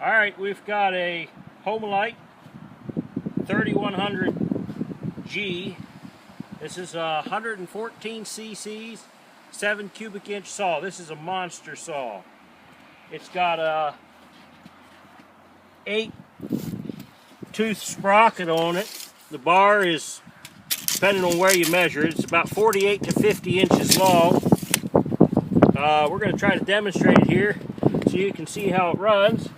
Alright, we've got a Homelite 3100G. This is a 114 cc's, 7 cubic inch saw. This is a monster saw. It's got a 8-tooth sprocket on it. The bar is, depending on where you measure it, it's about 48 to 50 inches long. We're going to try to demonstrate it here so you can see how it runs.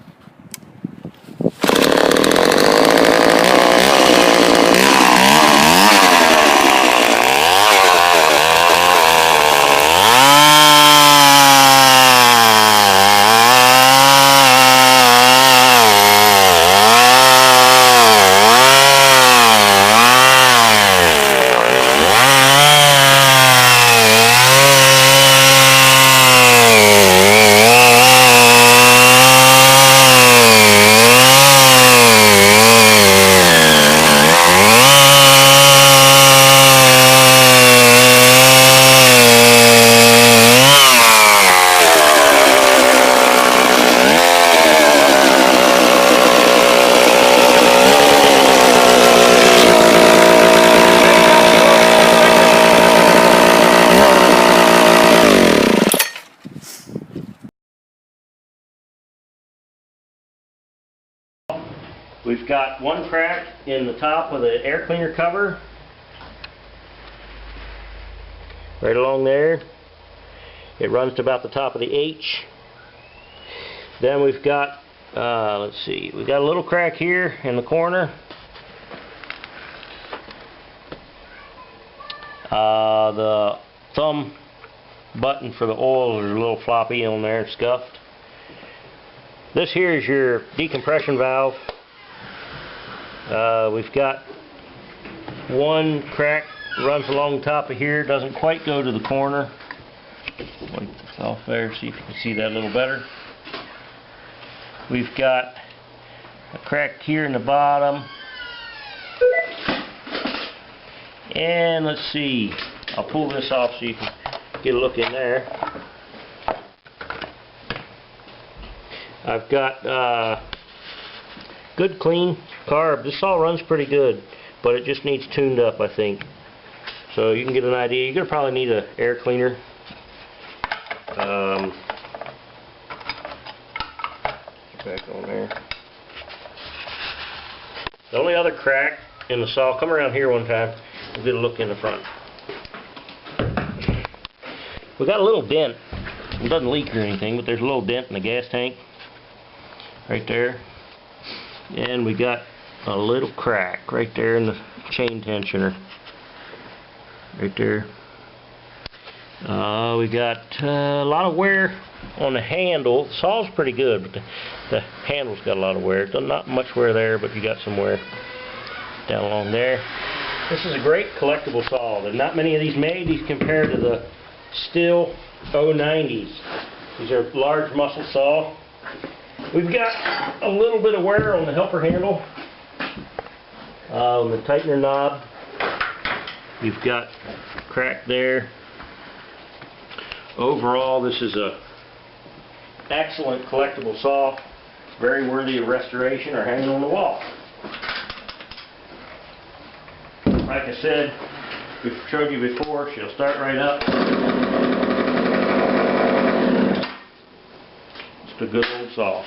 We've got one crack in the top of the air cleaner cover, right along there. It runs to about the top of the H. Then we've got, let's see, we've got a little crack here in the corner. The thumb button for the oil is a little floppy on there, scuffed. This here is your decompression valve. We've got one crack runs along the top of here, doesn't quite go to the corner. Wipe this off there, see if you can see that a little better. We've got a crack here in the bottom. And let's see, I'll pull this off so you can get a look in there. I've got good clean carb. This saw runs pretty good, but it just needs tuned up, I think. So you can get an idea. You're gonna probably need an air cleaner. Back on there. The only other crack in the saw, come around here one time, we'll get a look in the front. We got a little dent. It doesn't leak or anything, but there's a little dent in the gas tank right there. And we got a little crack right there in the chain tensioner. Right there. We got a lot of wear on the handle. The saw's pretty good, but the handle's got a lot of wear. Not much wear there, but you got some wear down along there. This is a great collectible saw. There's not many of these made. These compared to the Stihl 090s. These are large muscle saw. We've got a little bit of wear on the helper handle, on the tightener knob. We've got a crack there. Overall, this is a excellent collectible saw, very worthy of restoration or hanging on the wall. Like I said, we showed you before, she'll start right up. Just a good old saw.